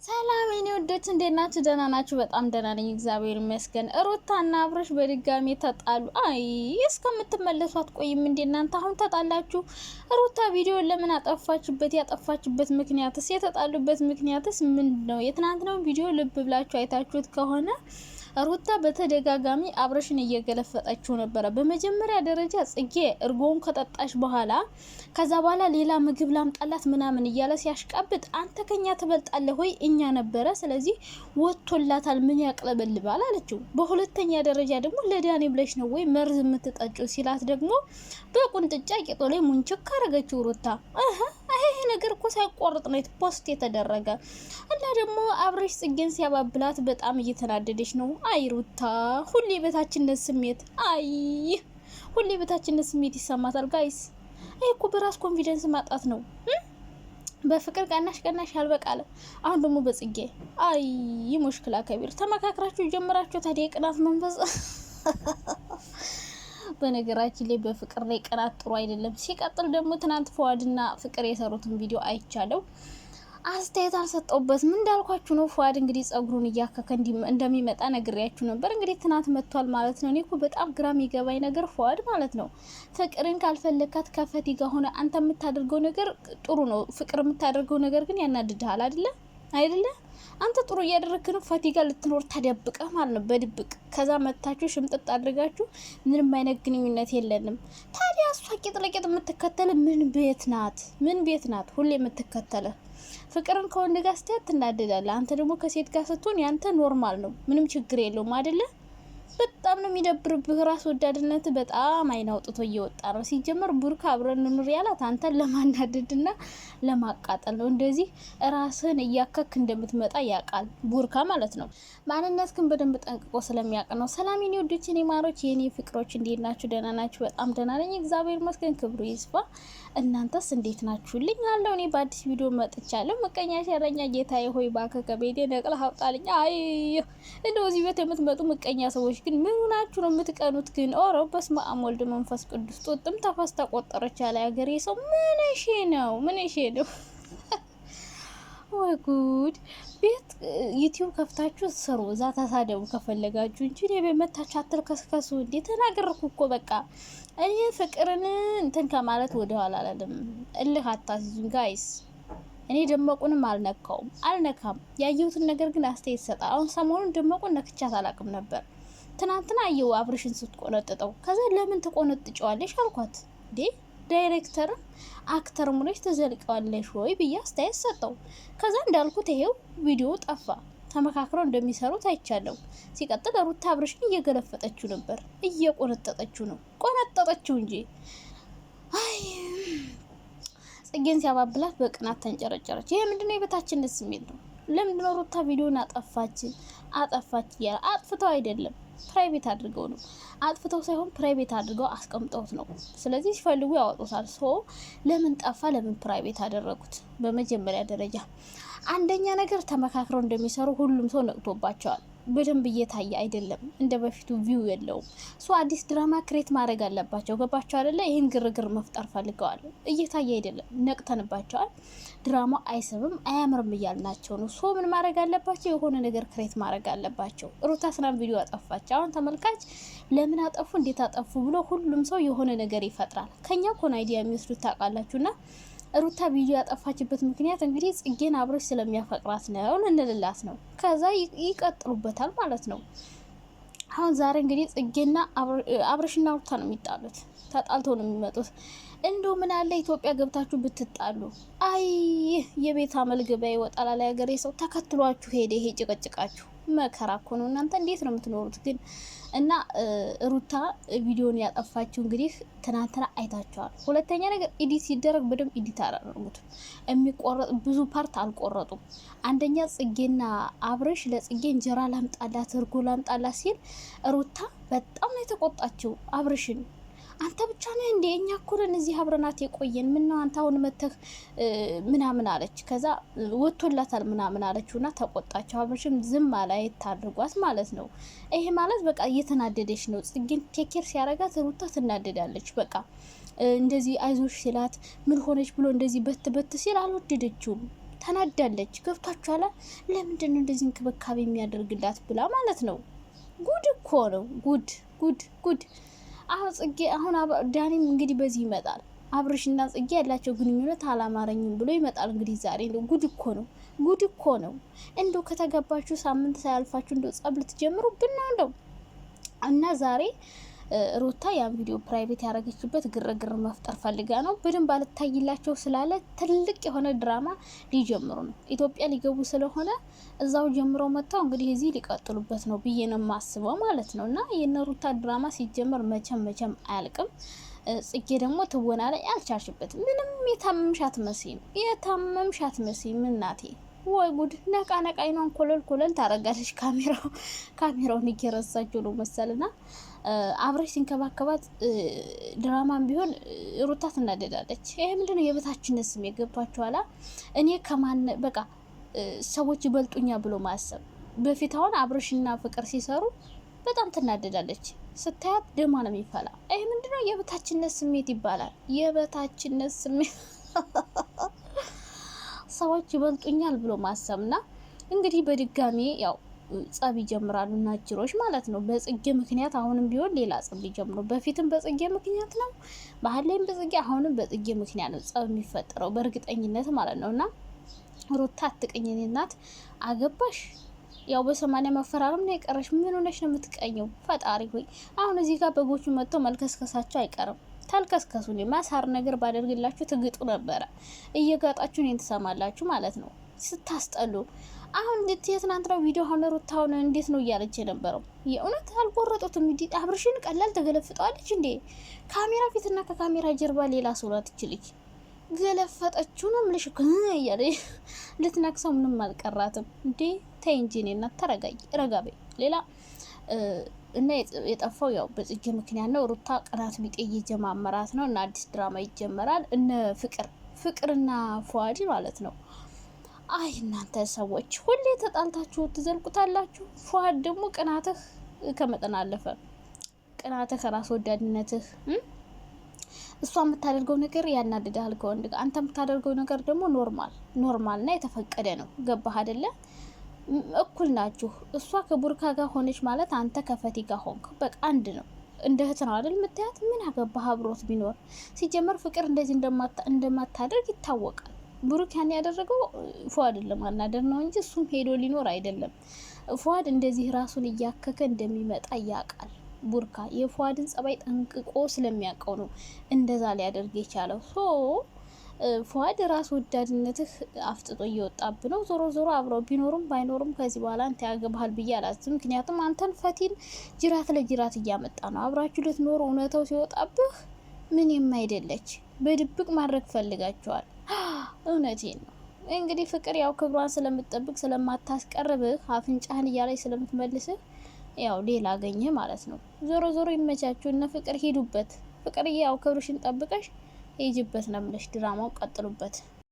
ሰላም የኔ ወዶች እንዴት ናችሁ? ደህና ናችሁ? በጣም ደህና ነኝ እግዚአብሔር ይመስገን። ሩታና አብርሽ በድጋሚ ተጣሉ። አይ እስከምትመለሱ አትቆይም እንዴ እናንተ? አሁን ተጣላችሁ። ሩታ ቪዲዮ ለምን አጠፋችበት? ያጠፋችበት ምክንያትስ፣ የተጣሉበት ምክንያትስ ምንድነው? የትናንትናው ቪዲዮ ልብ ብላችሁ አይታችሁት ከሆነ ሩታ በተደጋጋሚ አብርሽን እየገለፈጠችው ነበረ። በመጀመሪያ ደረጃ ጽጌ እርጎውን ከጠጣሽ በኋላ ከዛ በኋላ ሌላ ምግብ ላምጣላት ምናምን እያለ ሲያሽቃብጥ አንተ ከኛ ትበልጣለህ ወይ? እኛ ነበረ ስለዚህ ወጥቶላታል ምን ያቅለበልባል አለችው። በሁለተኛ ደረጃ ደግሞ ለዳኔ ብለሽ ነው ወይ መርዝ የምትጠጪው ሲላት ደግሞ በቁንጥጫ ቄጦ ላይ ሙንችክ አረገችው ሩታ። ይሄ ነገር እኮ ሳይቆርጥ ነው ፖስት የተደረገ እና ደግሞ አብርሽ ጽጌን ሲያባብላት በጣም እየተናደደች ነው። አይ ሩታ ሁሌ በታችነት ስሜት ሁሌ በታችነት ስሜት ይሰማታል ጋይስ። ይሄ እኮ በራስ ኮንፊደንስ ማጣት ነው። በፍቅር ቀናሽ ያልበቃለ አሁን ደግሞ በጽጌ ሙሽክላ ከቢር ተመካክራችሁ ጀምራችሁ ታዲያ የቅናት መንፈስ በነገራችን ላይ በፍቅር ላይ ቅናት ጥሩ አይደለም። ሲቀጥል ደግሞ ትናንት ፏድና ፍቅር የሰሩትን ቪዲዮ አይቻለው አስተያየት አልሰጠውበትም። እንዳልኳችሁ ነው። ፏድ እንግዲህ ጸጉሩን እያከከ እንደሚመጣ ነግሬያችሁ ነበር። እንግዲህ ትናንት መጥቷል ማለት ነው። እኔ እኮ በጣም ግራ የሚገባኝ ነገር ፏድ ማለት ነው ፍቅርን ካልፈለካት ከፈቲ ጋር ሆነ አንተ የምታደርገው ነገር ጥሩ ነው። ፍቅር የምታደርገው ነገር ግን ያናድድሃል አይደለ? አንተ ጥሩ እያደረግክ ነው። ፈቲ ጋር ልትኖር ተደብቀህ ማለት ነው በድብቅ። ከዛ መታችሁ ሽምጥጥ አድርጋችሁ ምንም አይነት ግንኙነት የለንም። ታዲያ እሷ ቂጥ ለቂጥ የምትከተል ምን ቤት ናት? ሁሌ የምትከተለ ፍቅርን ከወንድ ጋር ስትያት ትናደዳለህ። አንተ ደግሞ ከሴት ጋር ስትሆን ያንተ ኖርማል ነው፣ ምንም ችግር የለውም አይደለ? በጣም ነው የሚደብርብህ። ራስ ወዳድነት በጣም አይን አውጥቶ እየወጣ ነው። ሲጀመር ቡርካ አብረን እንኑር ያላት አንተን ለማናደድና ለማቃጠል ነው። እንደዚህ ራስህን እያከክ እንደምትመጣ ያውቃል ቡርካ ማለት ነው። ማንነት ግን በደንብ ጠንቅቆ ስለሚያውቅ ነው። ሰላም የኔ ወዶች፣ የኔ ማሮች፣ የኔ ፍቅሮች እንዴት ናችሁ? ደህና ናችሁ? በጣም ደህና ነኝ እግዚአብሔር ይመስገን፣ ክብሩ ይስፋ። እናንተስ እንዴት ናችሁልኝ? አለው እኔ በአዲስ ቪዲዮ መጥቻለሁ። ምቀኛ ሸረኛ ጌታዬ ሆይ ባከ ከቤቴ ነቅለህ አውጣልኝ። እንደዚህ ቤት የምትመጡ ምቀኛ ሰዎች ግን ምን ሆናችሁ ነው የምትቀኑት? ግን ኦሮ በስመ አብ ወልድ መንፈስ ቅዱስ ጦጥም ተፈስ ተቆጠረች ያለ ሀገሬ ሰው ምን እሺ ነው ወይ ጉድ! ቤት ዩቲዩብ ከፍታችሁ ስሩ፣ እዛ ተሳደቡ ከፈለጋችሁ እንጂ እኔ በመታችሁ አትልከስከሱ። እንዴ ተናገርኩ እኮ በቃ። እኔ ፍቅርን እንትን ከማለት ወደ ኋላ አላለም። እልህ አታስይዙኝ ጋይስ። እኔ ደመቁንም አልነካም። ያየሁትን ነገር ግን አስተያየት ሰጣ። አሁን ሰሞኑን ደመቁን ነክቻት አላቅም ነበር። ትናንትና አየው አብርሽን ስትቆነጥጠው። ከዛ ለምን ትቆነጥጨዋለሽ አልኳት። እንዴ ዳይሬክተር አክተር ሙለሽ ተዘልቀዋለሽ ወይ ብዬ አስተያየት ሰጠው። ከዛ እንዳልኩት ይሄው ቪዲዮ ጠፋ። ተመካክረው እንደሚሰሩት አይቻለሁ። ሲቀጥል ሩታ አብርሽን እየገለፈጠችው ነበር፣ እየቆነጠጠችው ነው። ቆነጠጠችው እንጂ ጽጌን ሲያባብላት በቅናት ተንጨረጨረች። ይሄ ምንድነው? የበታችነት ስሜት ነው። ለምንድነው ሩታ ቪዲዮን አጠፋች እያለ አጥፍተው አይደለም ፕራይቬት አድርገው ነው። አጥፍተው ሳይሆን ፕራይቬት አድርገው አስቀምጠውት ነው። ስለዚህ ሲፈልጉ ያወጡታል። ለምን ጠፋ? ለምን ፕራይቬት አደረጉት? በመጀመሪያ ደረጃ አንደኛ ነገር ተመካክረው እንደሚሰሩ ሁሉም ሰው ነቅቶባቸዋል። በደንብ እየታየ አይደለም፣ እንደ በፊቱ ቪው የለውም። አዲስ ድራማ ክሬት ማድረግ አለባቸው። ገባቸው አይደለ? ይህን ግርግር መፍጠር ፈልገዋል። እየታየ አይደለም፣ ነቅተንባቸዋል። ድራማው አይስብም አያምርም እያልናቸው ነው። ምን ማድረግ አለባቸው? የሆነ ነገር ክሬት ማድረግ አለባቸው። ሩታ ስናም ቪዲዮ አጠፋች። አሁን ተመልካች ለምን አጠፉ እንዴት አጠፉ ብሎ ሁሉም ሰው የሆነ ነገር ይፈጥራል። ከኛ ኮን አይዲያ የሚወስዱት ታውቃላችሁና ሩታ ቪዲዮ ያጠፋችበት ምክንያት እንግዲህ ጽጌን አብርሽ ስለሚያፈቅራት ነው እንልላት ነው። ከዛ ይቀጥሉበታል ማለት ነው። አሁን ዛሬ እንግዲህ ጽጌና አብርሽና ሩታ ነው የሚጣሉት። ተጣልተው ነው የሚመጡት። እንደው ምን አለ ኢትዮጵያ ገብታችሁ ብትጣሉ። የቤት አመል ገበያ ይወጣል አለ ሀገሬ ሰው። ተከትሏችሁ ሄደ። ይሄ ጭቅጭቃችሁ መከራ እኮ ነው። እናንተ እንዴት ነው የምትኖሩት ግን? እና ሩታ ቪዲዮን ያጠፋችሁ እንግዲህ ትናንትና አይታችኋል። ሁለተኛ ነገር ኤዲት ሲደረግ በደንብ ኤዲት አላደረጉት። የሚቆረጥ ብዙ ፓርት አልቆረጡም። አንደኛ ጽጌና አብርሽ ለጽጌ እንጀራ ላምጣላት እርጎ ላምጣላት ሲል ሩታ በጣም ነው የተቆጣችው አብርሽን። አንተ ብቻ ነህ እንዴ? እኛ እኮ ነን እዚህ አብረናት የቆየን። ምን ነው አንተ አሁን መተህ ምናምን አለች። ከዛ ወጥቶላታል ምናምን አለችውና ተቆጣቸው። አብርሽም ዝም አለ አይታድርጓት ማለት ነው። ይሄ ማለት በቃ እየተናደደች ነው። ጽጌን ቴኬር ሲያረጋት ሩታ ትናደዳለች። በቃ እንደዚህ አይዞሽ ሲላት ምን ሆነች ብሎ እንደዚህ በት ሲል አልወደደችውም። ተናዳለች። ገብቷችኋል? ለምንድን ነው እንደዚህ እንክብካቤ የሚያደርግላት ብላ ማለት ነው። ጉድ እኮ ነው ጉድ ጉድ ጉድ። አሁን ጽጌ ዳኒም እንግዲህ በዚህ ይመጣል። አብርሽና ጽጌ ያላቸው ግንኙነት አላማረኝም ብሎ ይመጣል። እንግዲህ ዛሬ ነው ጉድ እኮ ነው ጉድ እኮ ነው። እንደው ከተገባችሁ ሳምንት ሳያልፋችሁ እንደው ጸብ ልትጀምሩ ብናው እና ዛሬ ሩታ ያን ቪዲዮ ፕራይቬት ያደረገችበት ግርግር መፍጠር ፈልጋ ነው። በደንብ አልታይላቸው ስላለ ትልቅ የሆነ ድራማ ሊጀምሩ ነው። ኢትዮጵያ ሊገቡ ስለሆነ እዛው ጀምረው መጥተው እንግዲህ እዚህ ሊቀጥሉበት ነው ብዬ ነው የማስበው ማለት ነው። እና የነ ሩታ ድራማ ሲጀመር መቼም አያልቅም። ጽጌ ደግሞ ትወና ላይ አልቻልሽበት። ምንም የታመምሽ አትመስይም እናቴ። ወይ ጉድ! ነቃ አይኗን ኮለል ታረጋለች። ካሜራውን እየረሳችሁ ነው መሰልና አብረሽ ሲንከባከባት ድራማም ቢሆን ሩታ ትናደዳለች። ይሄ ምንድነው? የበታችነት ስሜት ገብቷችኋላ? እኔ ከማን በቃ ሰዎች ይበልጡኛ ብሎ ማሰብ። በፊት አሁን አብረሽና ፍቅር ሲሰሩ በጣም ትናደዳለች። ስታያት ደማ ነው የሚፈላ። ይሄ ምንድነው? የበታችነት ስሜት ይባላል። የበታችነት ስሜት ሰዎች ይበልጡኛል ብሎ ማሰብና እንግዲህ በድጋሚ ያው ጸብ ይጀምራሉ እና ጅሮች ማለት ነው። በጽጌ ምክንያት አሁንም ቢሆን ሌላ ጸብ ይጀምሩ። በፊትም በጽጌ ምክንያት ነው፣ ባህላይም በጽጌ አሁንም በጽጌ ምክንያት ነው ጸብ የሚፈጠረው በእርግጠኝነት ማለት ነውና ሩታ አትቀኝኔ እናት አገባሽ ያው በ80 መፈራረም ነው የቀረሽ። ምን ሆነሽ ነው የምትቀኘው? ፈጣሪ ሆይ አሁን እዚህ ጋር በጎቹ መጥተው መልከስከሳቸው አይቀርም። ተልከስከሱ። ማሳር ነገር ባደርግላችሁ ትግጡ ነበረ። እየጋጣችሁ እኔን ትሰማላችሁ ማለት ነው። ስታስጠሉ። አሁን የትናንትናው ቪዲዮ ሆነ ሩታውን እንዴት ነው እያለች የነበረው? የእውነት አልቆረጡትም። እንዴ አብርሽን ቀላል ተገለፍጠዋለች እንዴ? ካሜራ ፊትና ከካሜራ ጀርባ ሌላ ሰው ናት ትችልች። ገለፈጠችው ነው ምልሽ እያለ ልትነክሰው ምንም አልቀራትም እንዴ። ተይ እንጂ እኔ እናት ተረጋጊ፣ ረጋቤ ሌላ እና የጠፋው ያው በጽጌ ምክንያት ነው። ሩታ ቅናት ቢጤ እየጀማመራት ነው እና አዲስ ድራማ ይጀመራል። እነ ፍቅርና ፉአድ ማለት ነው። አይ እናንተ ሰዎች ሁሌ ተጣልታችሁ ትዘልቁታላችሁ። ፉአድ ደግሞ ቅናትህ ከመጠን አለፈ። ቅናትህ ከራስ ወዳድነትህ እሷ የምታደርገው ነገር ያናድዳል ከወንድ ጋር። አንተ የምታደርገው ነገር ደግሞ ኖርማልና የተፈቀደ ነው። ገባህ አይደለ? እኩል ናችሁ። እሷ ከቡርካ ጋር ሆነች ማለት አንተ ከፈቲ ጋር ሆንክ። በቃ አንድ ነው። እንደ እህት ነው አይደል የምታያት? ምን አገባህ አብሮት ቢኖር። ሲጀመር ፍቅር እንደዚህ እንደማታደርግ ይታወቃል። ብሩክ ያን ያደረገው ፉአድን ለማናደር ነው እንጂ እሱም ሄዶ ሊኖር አይደለም። ፉአድ እንደዚህ ራሱን እያከከ እንደሚመጣ ያውቃል። ቡርካ የፉአድን ጸባይ ጠንቅቆ ስለሚያውቀው ነው እንደዛ ሊያደርግ የቻለው። ፉአድ ራስ ወዳድነትህ አፍጥጦ እየወጣብ ነው። ዞሮ አብረው ቢኖሩም ባይኖሩም ከዚህ በኋላ አንተ ያገባሃል ብዬ አላስብም። ምክንያቱም አንተን ፈቲን ጅራት ለጅራት እያመጣ ነው። አብራችሁ ልትኖሩ እውነታው ሲወጣብህ ምን የማይደለች በድብቅ ማድረግ ፈልጋቸዋል። እውነቴን ነው። እንግዲህ ፍቅር ያው ክብሯን ስለምትጠብቅ ስለማታስቀርብህ አፍንጫህን እያለች ስለምትመልስህ ያው ሌላ አገኘ ማለት ነው። ዞሮ ይመቻችሁ እና ፍቅር ሂዱበት። ፍቅር ያው ክብርሽን ጠብቀሽ ሂጂበት ነው የምልሽ። ድራማው ቀጥሉበት።